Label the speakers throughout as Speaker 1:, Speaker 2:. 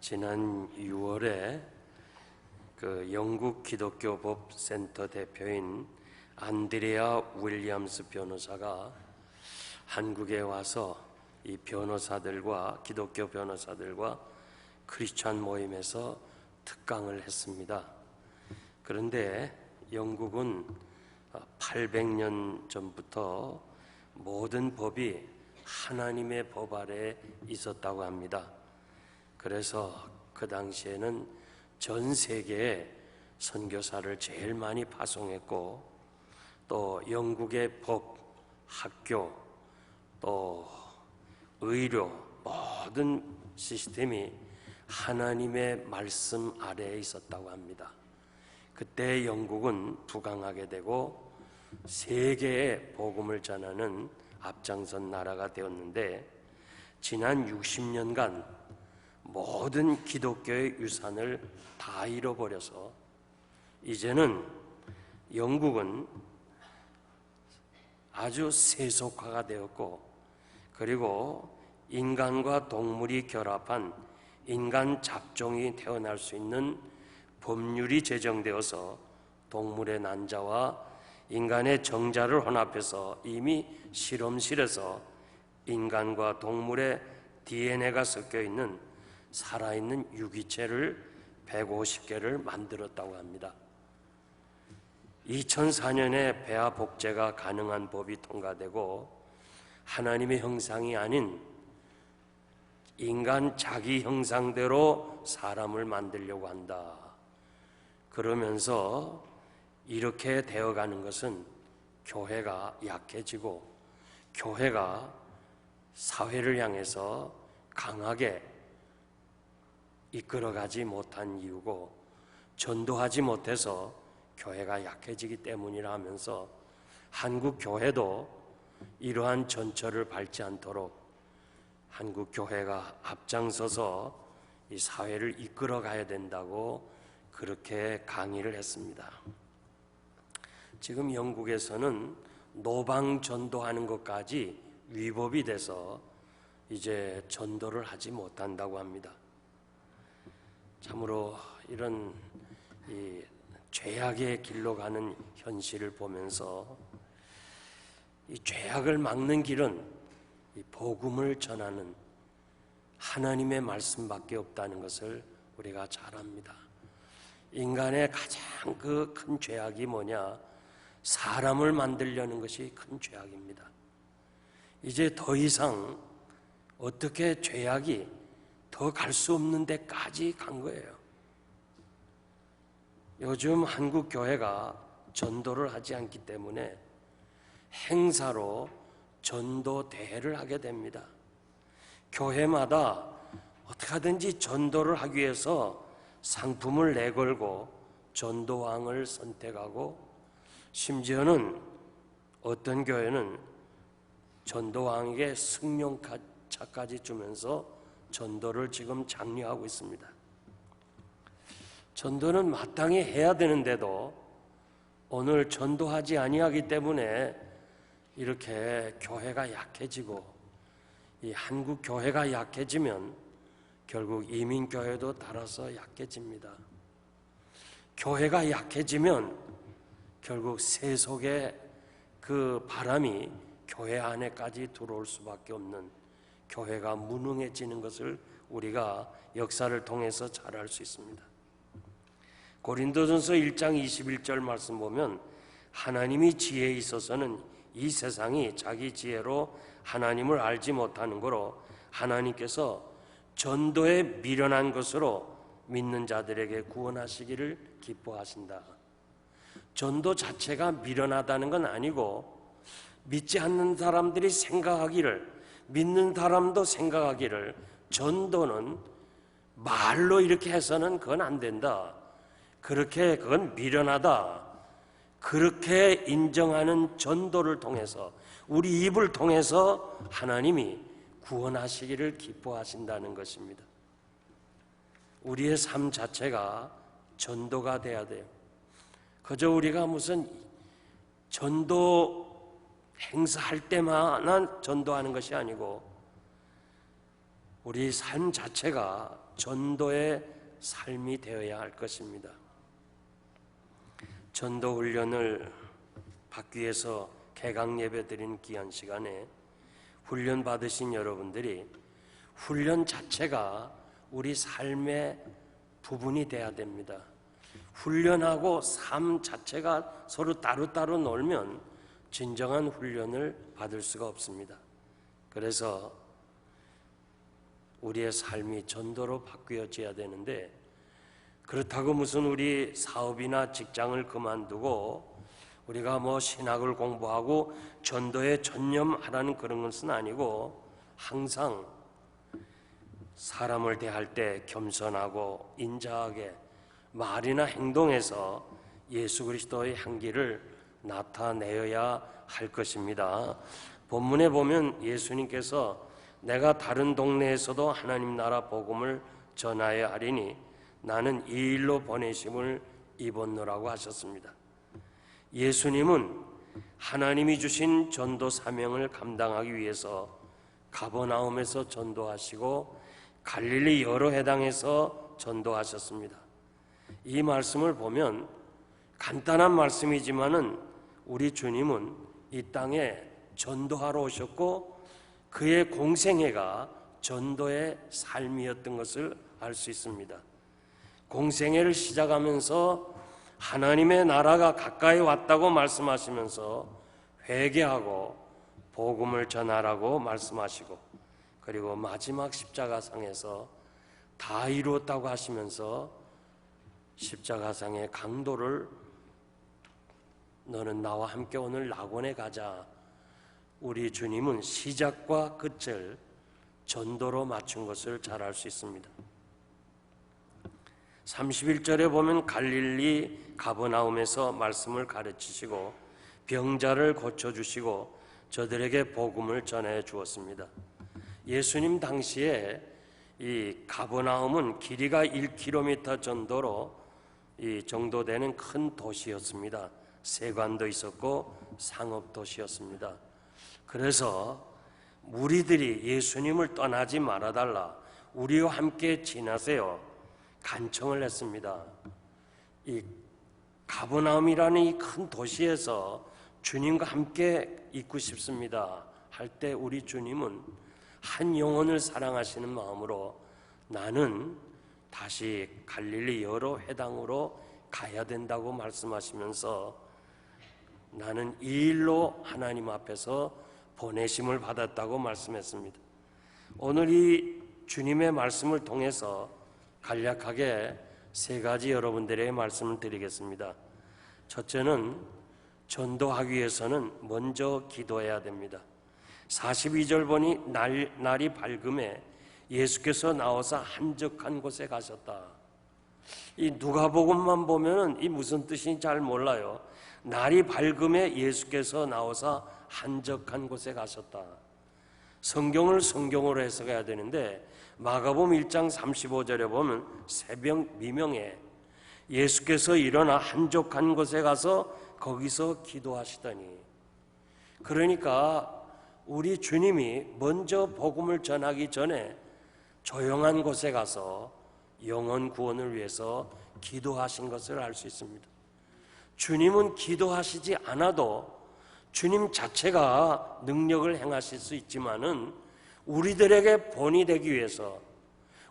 Speaker 1: 지난 6월에 그 영국 기독교법 센터 대표인 안드레아 윌리엄스 변호사가 한국에 와서 이 변호사들과 기독교 변호사들과 크리스찬 모임에서 특강을 했습니다. 그런데 영국은 800년 전부터 모든 법이 하나님의 법 아래에 있었다고 합니다. 그래서 그 당시에는 전 세계에 선교사를 제일 많이 파송했고, 또 영국의 법, 학교, 또 의료, 모든 시스템이 하나님의 말씀 아래에 있었다고 합니다. 그때 영국은 부강하게 되고 세계에 복음을 전하는 앞장선 나라가 되었는데, 지난 60년간 모든 기독교의 유산을 다 잃어버려서 이제는 영국은 아주 세속화가 되었고, 그리고 인간과 동물이 결합한 인간 잡종이 태어날 수 있는 법률이 제정되어서 동물의 난자와 인간의 정자를 혼합해서 이미 실험실에서 인간과 동물의 DNA가 섞여 있는 살아있는 유기체를 150개를 만들었다고 합니다. 2004년에 배아 복제가 가능한 법이 통과되고, 하나님의 형상이 아닌 인간 자기 형상대로 사람을 만들려고 한다. 그러면서 이렇게 되어가는 것은 교회가 약해지고 교회가 사회를 향해서 강하게 이끌어가지 못한 이유고, 전도하지 못해서 교회가 약해지기 때문이라 하면서 한국 교회도 이러한 전철을 밟지 않도록 한국 교회가 앞장서서 이 사회를 이끌어가야 된다고 그렇게 강의를 했습니다. 지금 영국에서는 노방 전도하는 것까지 위법이 돼서 이제 전도를 하지 못한다고 합니다. 참으로 이런 이 죄악의 길로 가는 현실을 보면서 이 죄악을 막는 길은 이 복음을 전하는 하나님의 말씀밖에 없다는 것을 우리가 잘 압니다. 인간의 가장 그 큰 죄악이 뭐냐? 사람을 만들려는 것이 큰 죄악입니다. 이제 더 이상 어떻게 죄악이 더 갈 수 없는 데까지 간 거예요. 요즘 한국 교회가 전도를 하지 않기 때문에 행사로 전도 대회를 하게 됩니다. 교회마다 어떻게 하든지 전도를 하기 위해서 상품을 내걸고 전도왕을 선택하고, 심지어는 어떤 교회는 전도왕에게 승용차까지 주면서 전도를 지금 장려하고 있습니다. 전도는 마땅히 해야 되는데도 오늘 전도하지 아니하기 때문에 이렇게 교회가 약해지고, 이 한국 교회가 약해지면 결국 이민교회도 따라서 약해집니다. 교회가 약해지면 결국 세속의 그 바람이 교회 안에까지 들어올 수밖에 없는, 교회가 무능해지는 것을 우리가 역사를 통해서 잘 알 수 있습니다. 고린도전서 1장 21절 말씀 보면, 하나님이 지혜에 있어서는 이 세상이 자기 지혜로 하나님을 알지 못하는 거로 하나님께서 전도에 미련한 것으로 믿는 자들에게 구원하시기를 기뻐하신다. 전도 자체가 미련하다는 건 아니고, 믿지 않는 사람들이 생각하기를, 믿는 사람도 생각하기를 전도는 말로 이렇게 해서는 그건 안 된다, 그렇게 그건 미련하다, 그렇게 인정하는 전도를 통해서, 우리 입을 통해서 하나님이 구원하시기를 기뻐하신다는 것입니다. 우리의 삶 자체가 전도가 돼야 돼요. 그저 우리가 무슨 전도 행사할 때만 전도하는 것이 아니고, 우리 삶 자체가 전도의 삶이 되어야 할 것입니다. 전도 훈련을 받기 위해서 개강 예배 드린 귀한 시간에 훈련 받으신 여러분들이 훈련 자체가 우리 삶의 부분이 돼야 됩니다. 훈련하고 삶 자체가 서로 따로따로 놀면 진정한 훈련을 받을 수가 없습니다. 그래서 우리의 삶이 전도로 바뀌어져야 되는데, 그렇다고 무슨 우리 사업이나 직장을 그만두고 우리가 신학을 공부하고 전도에 전념하라는 그런 것은 아니고, 항상 사람을 대할 때 겸손하고 인자하게 말이나 행동에서 예수 그리스도의 향기를 나타내어야 할 것입니다. 본문에 보면 예수님께서 내가 다른 동네에서도 하나님 나라 복음을 전하여야 하리니 나는 이 일로 보내심을 입었노라고 하셨습니다. 예수님은 하나님이 주신 전도 사명을 감당하기 위해서 가버나움에서 전도하시고 갈릴리 여러 해당에서 전도하셨습니다. 이 말씀을 보면 간단한 말씀이지만은 우리 주님은 이 땅에 전도하러 오셨고 그의 공생애가 전도의 삶이었던 것을 알 수 있습니다. 공생애를 시작하면서 하나님의 나라가 가까이 왔다고 말씀하시면서 회개하고 복음을 전하라고 말씀하시고, 그리고 마지막 십자가상에서 다 이루었다고 하시면서 십자가상의 강도를 너는 나와 함께 오늘 낙원에 가자. 우리 주님은 시작과 끝을 전도로 맞춘 것을 잘 알 수 있습니다. 31절에 보면 갈릴리 가버나움에서 말씀을 가르치시고 병자를 고쳐주시고 저들에게 복음을 전해 주었습니다. 예수님 당시에 이 가버나움은 길이가 1km 정도 되는 큰 도시였습니다. 세관도 있었고 상업 도시였습니다. 그래서 무리들이 예수님을 떠나지 말아달라, 우리와 함께 지나세요 간청을 했습니다. 이 가버나움이라는 이 큰 도시에서 주님과 함께 있고 싶습니다 할 때 우리 주님은 한 영혼을 사랑하시는 마음으로 나는 다시 갈릴리 여러 회당으로 가야 된다고 말씀하시면서 나는 이 일로 하나님 앞에서 보내심을 받았다고 말씀했습니다. 오늘 이 주님의 말씀을 통해서 간략하게 세 가지 여러분들에게 말씀을 드리겠습니다. 첫째는 전도하기 위해서는 먼저 기도해야 됩니다. 42절 보니 날이 밝음에 예수께서 나와서 한적한 곳에 가셨다. 이 누가복음만 보면은 이 무슨 뜻인지 잘 몰라요. 날이 밝음에 예수께서 나와서 한적한 곳에 가셨다. 성경을 성경으로 해석해야 되는데 마가복음 1장 35절에 보면 새벽 미명에 예수께서 일어나 한적한 곳에 가서 거기서 기도하시더니, 그러니까 우리 주님이 먼저 복음을 전하기 전에 조용한 곳에 가서 영혼 구원을 위해서 기도하신 것을 알 수 있습니다. 주님은 기도하시지 않아도 주님 자체가 능력을 행하실 수 있지만은 우리들에게 본이 되기 위해서,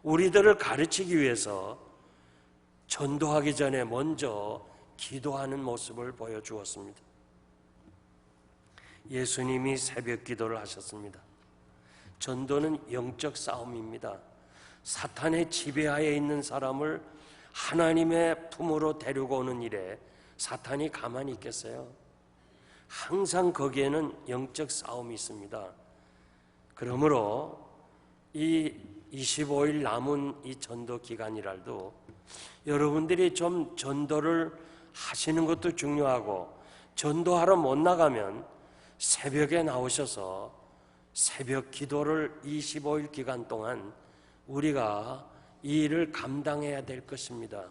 Speaker 1: 우리들을 가르치기 위해서 전도하기 전에 먼저 기도하는 모습을 보여주었습니다. 예수님이 새벽 기도를 하셨습니다. 전도는 영적 싸움입니다. 사탄의 지배하에 있는 사람을 하나님의 품으로 데리고 오는 일에 사탄이 가만히 있겠어요? 항상 거기에는 영적 싸움이 있습니다. 그러므로 이 25일 남은 이 전도 기간이라도 여러분들이 좀 전도를 하시는 것도 중요하고, 전도하러 못 나가면 새벽에 나오셔서 새벽 기도를 25일 기간 동안 우리가 이 일을 감당해야 될 것입니다.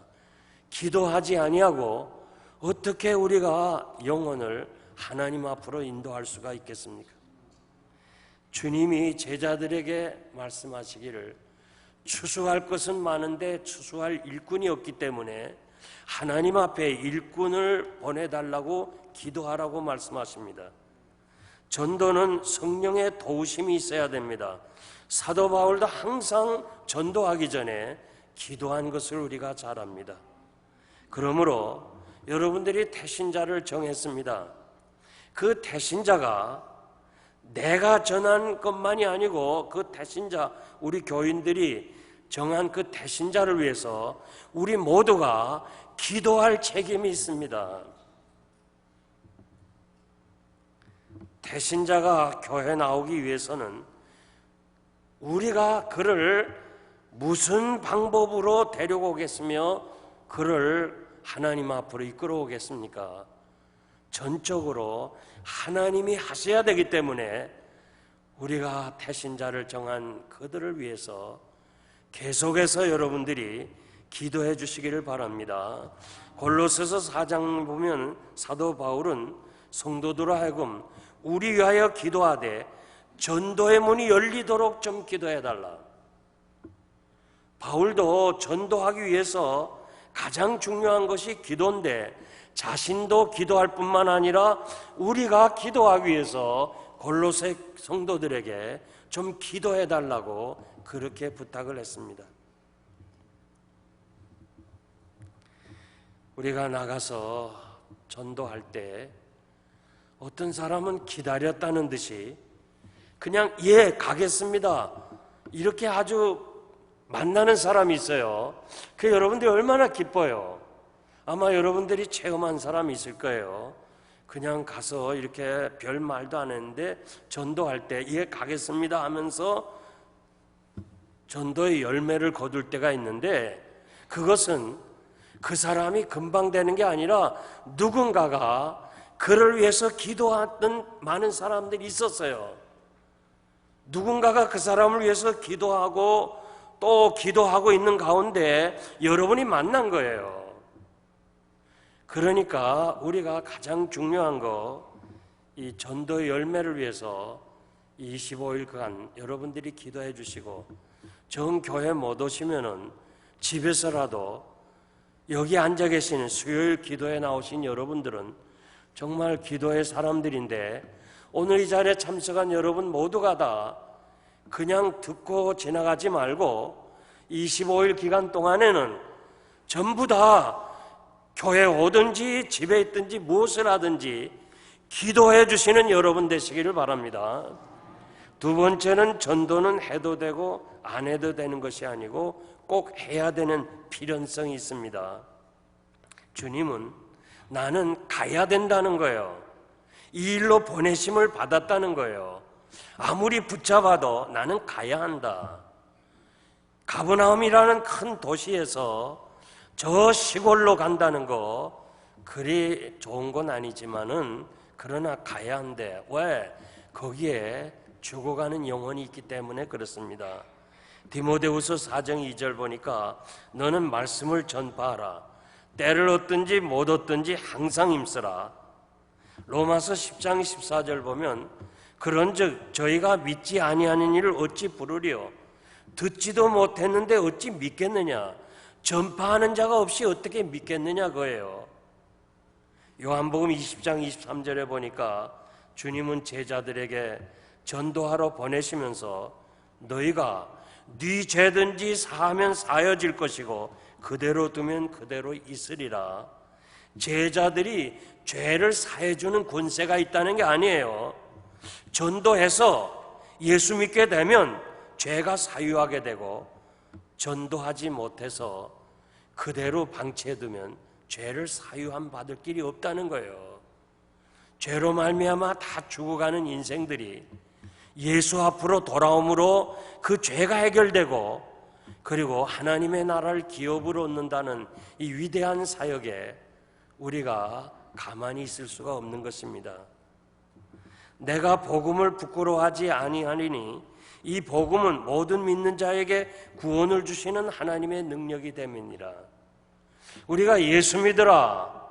Speaker 1: 기도하지 아니하고 어떻게 우리가 영혼을 하나님 앞으로 인도할 수가 있겠습니까? 주님이 제자들에게 말씀하시기를 추수할 것은 많은데 추수할 일꾼이 없기 때문에 하나님 앞에 일꾼을 보내달라고 기도하라고 말씀하십니다. 전도는 성령의 도우심이 있어야 됩니다. 사도 바울도 항상 전도하기 전에 기도한 것을 우리가 잘 압니다. 그러므로 여러분들이 태신자를 정했습니다. 그 태신자가 내가 전한 것만이 아니고 그 태신자, 우리 교인들이 정한 그 태신자를 위해서 우리 모두가 기도할 책임이 있습니다. 태신자가 교회 나오기 위해서는 우리가 그를 무슨 방법으로 데려오겠으며 그를 하나님 앞으로 이끌어오겠습니까? 전적으로 하나님이 하셔야 되기 때문에 우리가 태신자를 정한 그들을 위해서 계속해서 여러분들이 기도해 주시기를 바랍니다. 골로새서 4장 보면 사도 바울은 성도들로 하여금 우리 위하여 기도하되 전도의 문이 열리도록 좀 기도해 달라. 바울도 전도하기 위해서 가장 중요한 것이 기도인데 자신도 기도할 뿐만 아니라 우리가 기도하기 위해서 골로새 성도들에게 좀 기도해 달라고 그렇게 부탁을 했습니다. 우리가 나가서 전도할 때 어떤 사람은 기다렸다는 듯이 그냥 예 가겠습니다 이렇게 아주 만나는 사람이 있어요. 그 여러분들이 얼마나 기뻐요. 아마 여러분들이 체험한 사람이 있을 거예요. 그냥 가서 이렇게 별 말도 안 했는데 전도할 때 예 가겠습니다 하면서 전도의 열매를 거둘 때가 있는데 그것은 그 사람이 금방 되는 게 아니라 누군가가 그를 위해서 기도하던 많은 사람들이 있었어요. 누군가가 그 사람을 위해서 기도하고 또 기도하고 있는 가운데 여러분이 만난 거예요. 그러니까 우리가 가장 중요한 거 이 전도의 열매를 위해서 25일간 여러분들이 기도해 주시고 정교회 못 오시면은 집에서라도 여기 앉아 계시는 수요일 기도에 나오신 여러분들은 정말 기도의 사람들인데 오늘 이 자리에 참석한 여러분 모두가 다 그냥 듣고 지나가지 말고 25일 기간 동안에는 전부 다 교회 오든지 집에 있든지 무엇을 하든지 기도해 주시는 여러분 되시기를 바랍니다. 두 번째는 전도는 해도 되고 안 해도 되는 것이 아니고 꼭 해야 되는 필연성이 있습니다. 주님은 나는 가야 된다는 거예요. 이 일로 보내심을 받았다는 거예요. 아무리 붙잡아도 나는 가야 한다. 가버나움이라는 큰 도시에서 저 시골로 간다는 거 그리 좋은 건 아니지만은 그러나 가야 한대. 왜? 거기에 죽어가는 영혼이 있기 때문에 그렇습니다. 디모데후서 4장 2절 보니까 너는 말씀을 전파하라. 때를 얻든지 못 얻든지 항상 힘쓰라. 로마서 10장 14절 보면 그런즉 저희가 믿지 아니하는 일을 어찌 부르리요? 듣지도 못했는데 어찌 믿겠느냐? 전파하는 자가 없이 어떻게 믿겠느냐 그거예요. 요한복음 20장 23절에 보니까 주님은 제자들에게 전도하러 보내시면서 너희가 네 죄든지 사하면 사여질 것이고 그대로 두면 그대로 있으리라. 제자들이 죄를 사해주는 권세가 있다는 게 아니에요. 전도해서 예수 믿게 되면 죄가 사유하게 되고 전도하지 못해서 그대로 방치해두면 죄를 사유함 받을 길이 없다는 거예요. 죄로 말미암아 다 죽어가는 인생들이 예수 앞으로 돌아옴으로 그 죄가 해결되고 그리고 하나님의 나라를 기업으로 얻는다는 이 위대한 사역에 우리가 가만히 있을 수가 없는 것입니다. 내가 복음을 부끄러워하지 아니하리니 이 복음은 모든 믿는 자에게 구원을 주시는 하나님의 능력이 됨이니라. 우리가 예수 믿으라,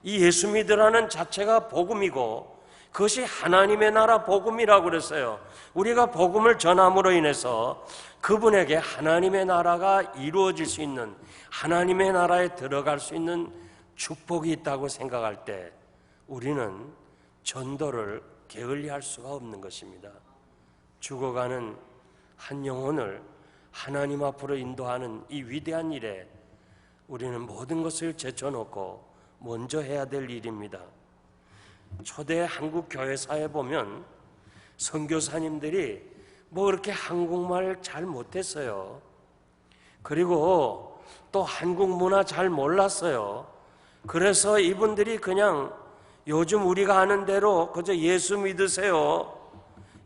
Speaker 1: 이 예수 믿으라는 자체가 복음이고 그것이 하나님의 나라 복음이라고 그랬어요. 우리가 복음을 전함으로 인해서 그분에게 하나님의 나라가 이루어질 수 있는, 하나님의 나라에 들어갈 수 있는 축복이 있다고 생각할 때 우리는 전도를 게을리할 수가 없는 것입니다. 죽어가는 한 영혼을 하나님 앞으로 인도하는 이 위대한 일에 우리는 모든 것을 제쳐놓고 먼저 해야 될 일입니다. 초대 한국 교회사에 보면 선교사님들이 뭐 그렇게 한국말 잘 못했어요. 그리고 또 한국 문화 잘 몰랐어요. 그래서 이분들이 그냥 요즘 우리가 하는 대로 그저 예수 믿으세요,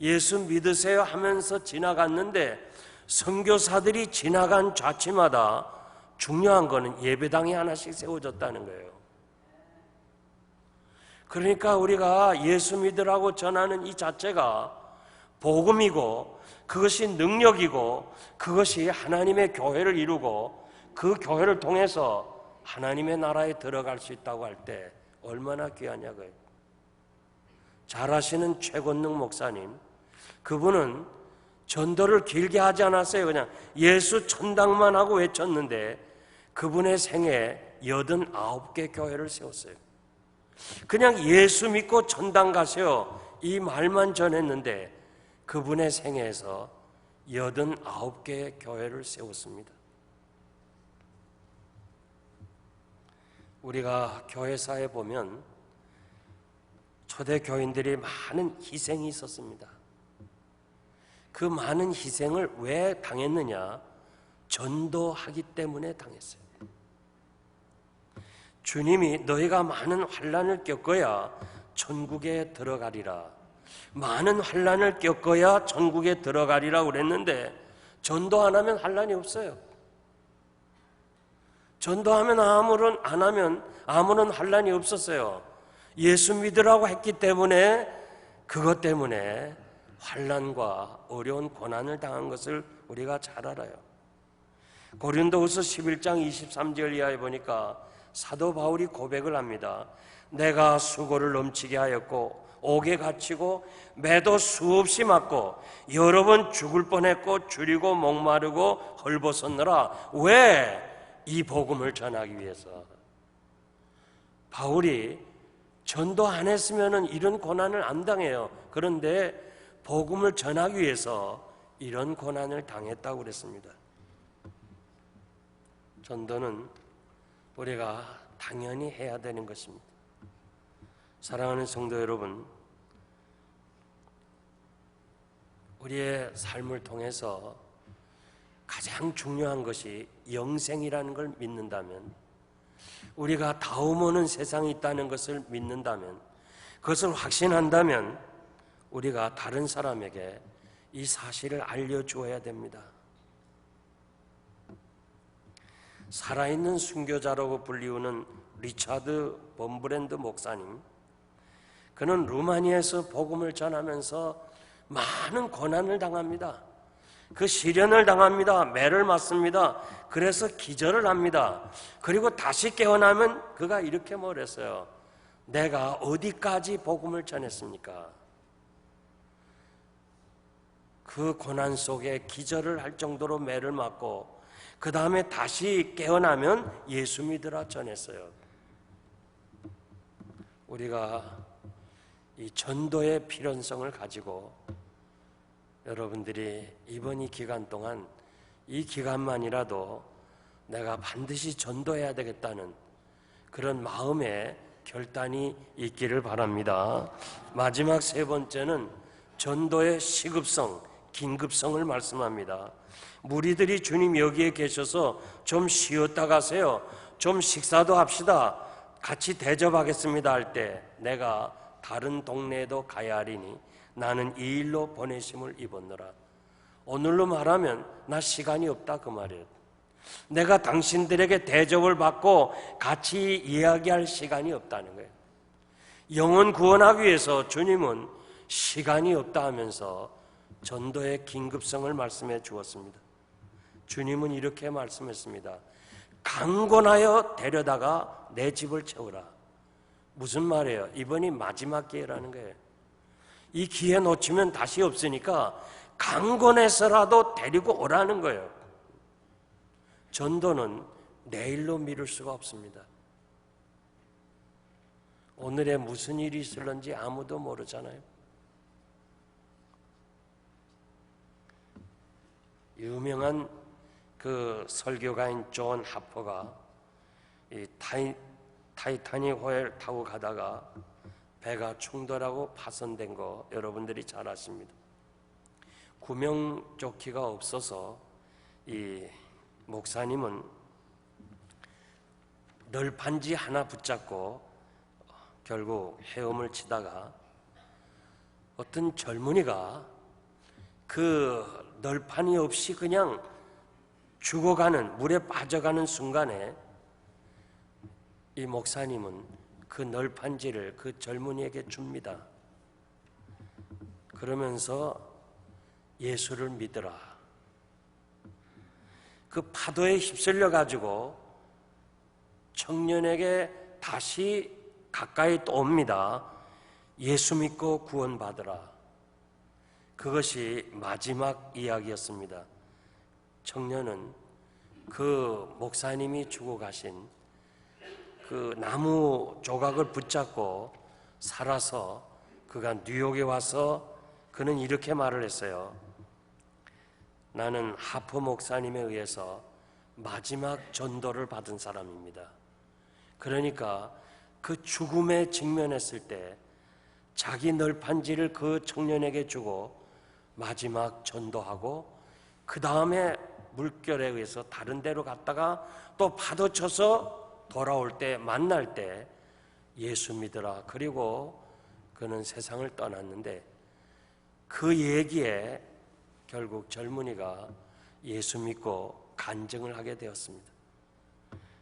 Speaker 1: 예수 믿으세요 하면서 지나갔는데, 선교사들이 지나간 좌치마다 중요한 거는 예배당이 하나씩 세워졌다는 거예요. 그러니까 우리가 예수 믿으라고 전하는 이 자체가 복음이고, 그것이 능력이고, 그것이 하나님의 교회를 이루고 그 교회를 통해서 하나님의 나라에 들어갈 수 있다고 할 때 얼마나 귀하냐고요. 잘 아시는 최권능 목사님, 그분은 전도를 길게 하지 않았어요. 그냥 예수 천당만 하고 외쳤는데 그분의 생에 89개 교회를 세웠어요. 그냥 예수 믿고 천당 가세요, 이 말만 전했는데 그분의 생애에서 89개의 교회를 세웠습니다. 우리가 교회사에 보면 초대 교인들이 많은 희생이 있었습니다. 그 많은 희생을 왜 당했느냐? 전도하기 때문에 당했어요. 주님이 너희가 많은 환난을 겪어야 천국에 들어가리라, 많은 환난을 겪어야 천국에 들어가리라 그랬는데 전도 안 하면 환난이 없어요. 전도하면 안 하면 아무런 환난이 없었어요. 예수 믿으라고 했기 때문에, 그것 때문에 환난과 어려운 고난을 당한 것을 우리가 잘 알아요. 고린도후서 11장 23절 이하에 보니까 사도 바울이 고백을 합니다. 내가 수고를 넘치게 하였고 옥에 갇히고 매도 수없이 맞고 여러 번 죽을 뻔했고 줄이고 목마르고 헐벗었느라. 왜? 이 복음을 전하기 위해서. 바울이 전도 안 했으면 이런 고난을 안 당해요. 그런데 복음을 전하기 위해서 이런 고난을 당했다고 그랬습니다. 전도는 우리가 당연히 해야 되는 것입니다. 사랑하는 성도 여러분, 우리의 삶을 통해서 가장 중요한 것이 영생이라는 걸 믿는다면, 우리가 다음 오는 세상이 있다는 것을 믿는다면, 그것을 확신한다면 우리가 다른 사람에게 이 사실을 알려주어야 됩니다. 살아있는 순교자라고 불리우는 리차드 범브랜드 목사님, 그는 루마니아에서 복음을 전하면서 많은 고난을 당합니다. 그 시련을 당합니다. 매를 맞습니다. 그래서 기절을 합니다. 그리고 다시 깨어나면 그가 이렇게 말했어요. 내가 어디까지 복음을 전했습니까? 그 고난 속에 기절을 할 정도로 매를 맞고 그 다음에 다시 깨어나면 예수 믿으라 전했어요. 우리가 이 전도의 필연성을 가지고 여러분들이 이번 이 기간 동안, 이 기간만이라도 내가 반드시 전도해야 되겠다는 그런 마음의 결단이 있기를 바랍니다. 마지막 세 번째는 전도의 시급성, 긴급성을 말씀합니다. 무리들이 주님 여기에 계셔서 좀 쉬었다 가세요, 좀 식사도 합시다, 같이 대접하겠습니다 할 때 내가 다른 동네에도 가야 하리니 나는 이 일로 보내심을 입었노라. 오늘로 말하면 나 시간이 없다 그 말이에요. 내가 당신들에게 대접을 받고 같이 이야기할 시간이 없다는 거예요. 영혼 구원하기 위해서 주님은 시간이 없다 하면서 전도의 긴급성을 말씀해 주었습니다. 주님은 이렇게 말씀했습니다. 강권하여 데려다가 내 집을 채우라. 무슨 말이에요? 이번이 마지막 기회라는 거예요. 이 기회 놓치면 다시 없으니까 강권해서라도 데리고 오라는 거예요. 전도는 내일로 미룰 수가 없습니다. 오늘에 무슨 일이 있을런지 아무도 모르잖아요. 유명한 그 설교가인 존 하퍼가 이 타이타닉 호를 타고 가다가 배가 충돌하고 파손된 거 여러분들이 잘 아십니다. 구명조끼가 없어서 이 목사님은 널판지 하나 붙잡고 결국 헤엄을 치다가 어떤 젊은이가 그 널판이 없이 그냥 죽어가는, 물에 빠져가는 순간에 이 목사님은 그 널판지를 그 젊은이에게 줍니다. 그러면서 예수를 믿으라. 그 파도에 휩쓸려 가지고 청년에게 다시 가까이 또 옵니다. 예수 믿고 구원받으라. 그것이 마지막 이야기였습니다. 청년은 그 목사님이 주고 가신 그 나무 조각을 붙잡고 살아서 그가 뉴욕에 와서 그는 이렇게 말을 했어요. 나는 하퍼 목사님에 의해서 마지막 전도를 받은 사람입니다. 그러니까 그 죽음에 직면했을 때 자기 널판지를 그 청년에게 주고 마지막 전도하고 그 다음에 물결에 의해서 다른 데로 갔다가 또 파도 쳐서 돌아올 때 만날 때 예수 믿으라. 그리고 그는 세상을 떠났는데 그 얘기에 결국 젊은이가 예수 믿고 간증을 하게 되었습니다.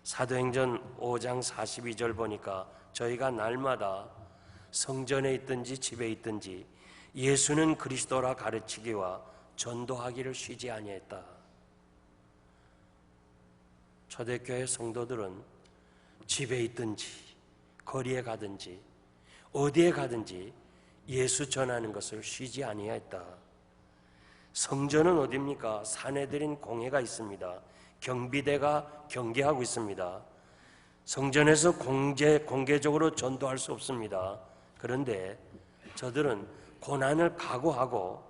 Speaker 1: 사도행전 5장 42절 보니까 저희가 날마다 성전에 있든지 집에 있든지 예수는 그리스도라 가르치기와 전도하기를 쉬지 아니했다. 초대교회 성도들은 집에 있든지 거리에 가든지 어디에 가든지 예수 전하는 것을 쉬지 아니했다. 성전은 어디입니까? 산에 들인 공회가 있습니다. 경비대가 경계하고 있습니다. 성전에서 공개적으로 전도할 수 없습니다. 그런데 저들은 고난을 각오하고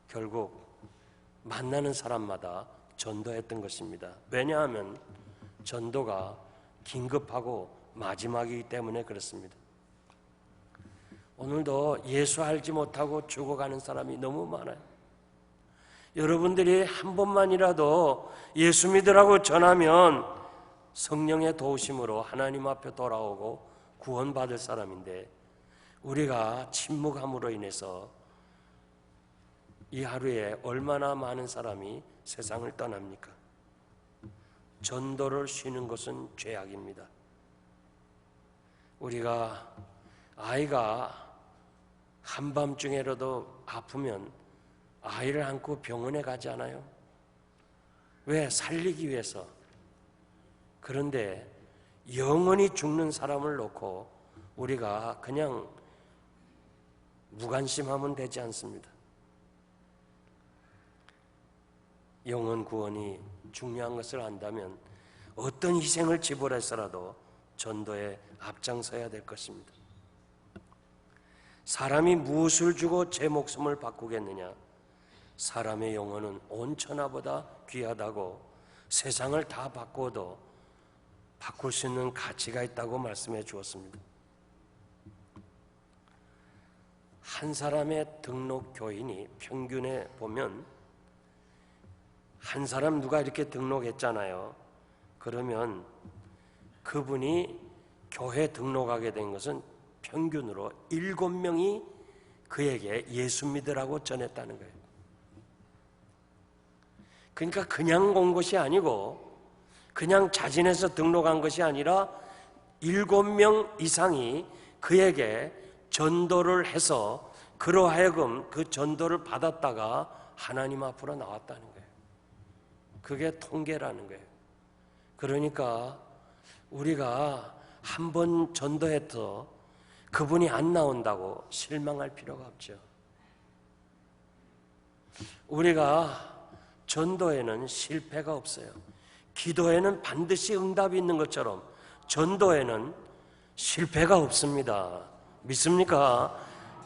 Speaker 1: 결국 만나는 사람마다 전도했던 것입니다. 왜냐하면 전도가 긴급하고 마지막이기 때문에 그렇습니다. 오늘도 예수 알지 못하고 죽어가는 사람이 너무 많아요. 여러분들이 한 번만이라도 예수 믿으라고 전하면 성령의 도우심으로 하나님 앞에 돌아오고 구원받을 사람인데 우리가 침묵함으로 인해서 이 하루에 얼마나 많은 사람이 세상을 떠납니까? 전도를 쉬는 것은 죄악입니다. 우리가 아이가 한밤중에라도 아프면 아이를 안고 병원에 가지 않아요? 왜? 살리기 위해서. 그런데 영원히 죽는 사람을 놓고 우리가 그냥 무관심하면 되지 않습니다. 영혼 구원이 중요한 것을 안다면 어떤 희생을 지불해서라도 전도에 앞장서야 될 것입니다. 사람이 무엇을 주고 제 목숨을 바꾸겠느냐? 사람의 영혼은 온 천하보다 귀하다고 세상을 다 바꿔도 바꿀 수 있는 가치가 있다고 말씀해 주었습니다. 한 사람의 등록 교인이 평균에 보면 한 사람 누가 이렇게 등록했잖아요. 그러면 그분이 교회 등록하게 된 것은 평균으로 7명이 그에게 예수 믿으라고 전했다는 거예요. 그러니까 그냥 온 것이 아니고 그냥 자진해서 등록한 것이 아니라 7명 이상이 그에게 전도를 해서 그로 하여금 그 전도를 받았다가 하나님 앞으로 나왔다는 거예요. 그게 통계라는 거예요. 그러니까 우리가 한 번 전도해서 그분이 안 나온다고 실망할 필요가 없죠. 우리가 전도에는 실패가 없어요. 기도에는 반드시 응답이 있는 것처럼 전도에는 실패가 없습니다. 믿습니까?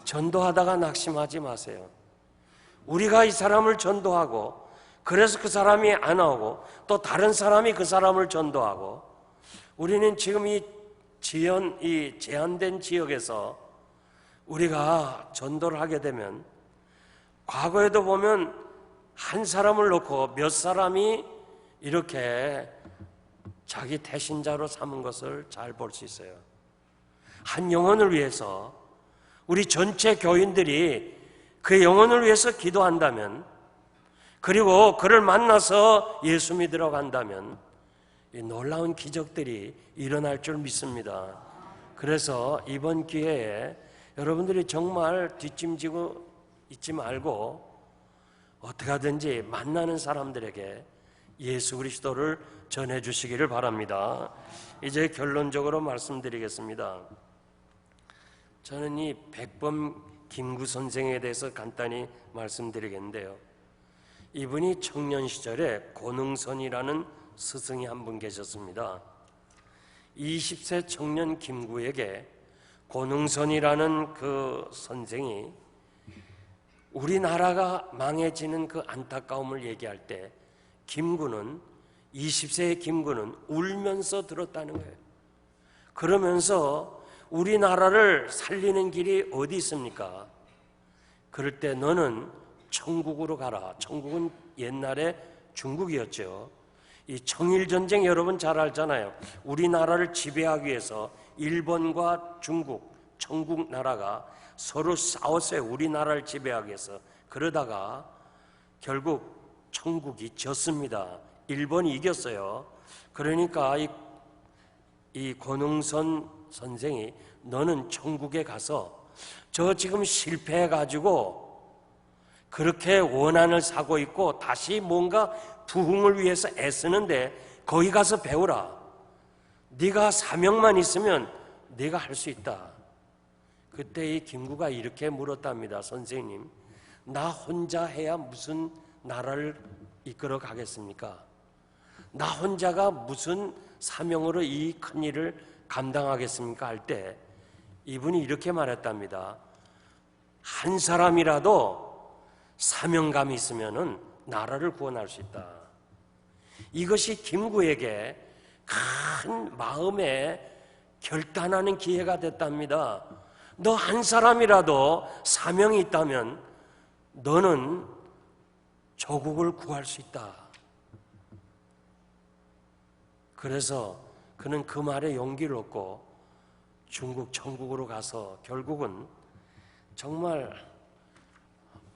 Speaker 1: 전도하다가 낙심하지 마세요. 우리가 이 사람을 전도하고 그래서 그 사람이 안 오고 또 다른 사람이 그 사람을 전도하고 우리는 지금 이 제한된 지역에서 우리가 전도를 하게 되면 과거에도 보면 한 사람을 놓고 몇 사람이 이렇게 자기 대신자로 삼은 것을 잘 볼 수 있어요. 한 영혼을 위해서 우리 전체 교인들이 그 영혼을 위해서 기도한다면, 그리고 그를 만나서 예수 믿으러 간다면 이 놀라운 기적들이 일어날 줄 믿습니다. 그래서 이번 기회에 여러분들이 정말 뒷짐지고 있지 말고 어떻게 하든지 만나는 사람들에게 예수 그리스도를 전해주시기를 바랍니다. 이제 결론적으로 말씀드리겠습니다. 저는 이 백범 김구 선생에 대해서 간단히 말씀드리겠는데요. 이분이 청년 시절에 고능선이라는 스승이 한 분 계셨습니다. 20세 청년 김구에게 고능선이라는 그 선생이 우리나라가 망해지는 그 안타까움을 얘기할 때 20세의 김구는 울면서 들었다는 거예요. 그러면서 우리나라를 살리는 길이 어디 있습니까? 그럴 때 너는 천국으로 가라. 천국은 옛날에 중국이었죠. 이 청일전쟁 여러분 잘 알잖아요. 우리나라를 지배하기 위해서 일본과 중국, 청국 나라가 서로 싸웠어요. 우리나라를 지배하기 위해서. 그러다가 결국 청국이 졌습니다. 일본이 이겼어요. 그러니까 이 권응선 선생이 너는 천국에 가서 저 지금 실패해가지고 그렇게 원한을 사고 있고 다시 뭔가 부흥을 위해서 애쓰는데 거기 가서 배우라. 네가 사명만 있으면 네가 할 수 있다. 그때 이 김구가 이렇게 물었답니다. 선생님, 나 혼자 해야 무슨 나라를 이끌어 가겠습니까? 나 혼자가 무슨 사명으로 이 큰 일을 감당하겠습니까? 할 때 이분이 이렇게 말했답니다. 한 사람이라도 사명감이 있으면은 나라를 구원할 수 있다. 이것이 김구에게 큰 마음에 결단하는 기회가 됐답니다. 너 한 사람이라도 사명이 있다면 너는 조국을 구할 수 있다. 그래서 그는 그 말에 용기를 얻고 중국 천국으로 가서 결국은 정말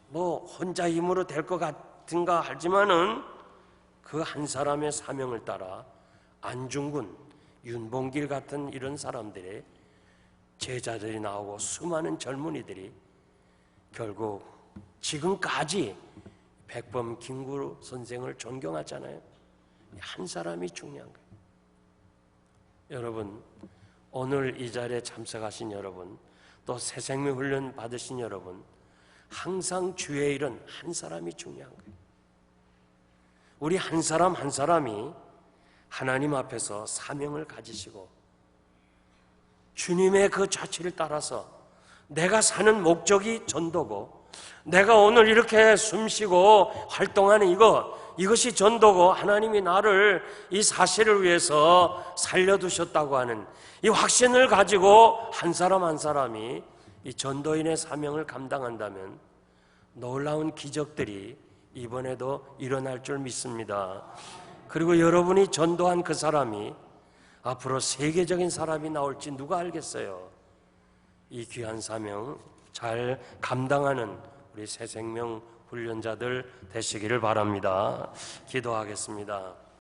Speaker 1: 뭐 혼자 힘으로 될 것 같은가 하지만은 그 한 사람의 사명을 따라 안중근, 윤봉길 같은 이런 사람들의 제자들이 나오고 수많은 젊은이들이 결국 지금까지 백범 김구 선생을 존경하잖아요. 한 사람이 중요한 거예요. 여러분, 오늘 이 자리에 참석하신 여러분, 또 새생명 훈련 받으신 여러분, 항상 주의 일은 한 사람이 중요한 거예요. 우리 한 사람 한 사람이 하나님 앞에서 사명을 가지시고 주님의 그 자취를 따라서 내가 사는 목적이 전도고 내가 오늘 이렇게 숨쉬고 활동하는 이것이 전도고 하나님이 나를 이 사실을 위해서 살려두셨다고 하는 이 확신을 가지고 한 사람 한 사람이 이 전도인의 사명을 감당한다면 놀라운 기적들이 이번에도 일어날 줄 믿습니다. 그리고 여러분이 전도한 그 사람이 앞으로 세계적인 사람이 나올지 누가 알겠어요. 이 귀한 사명 잘 감당하는 우리 새생명 훈련자들 되시기를 바랍니다. 기도하겠습니다.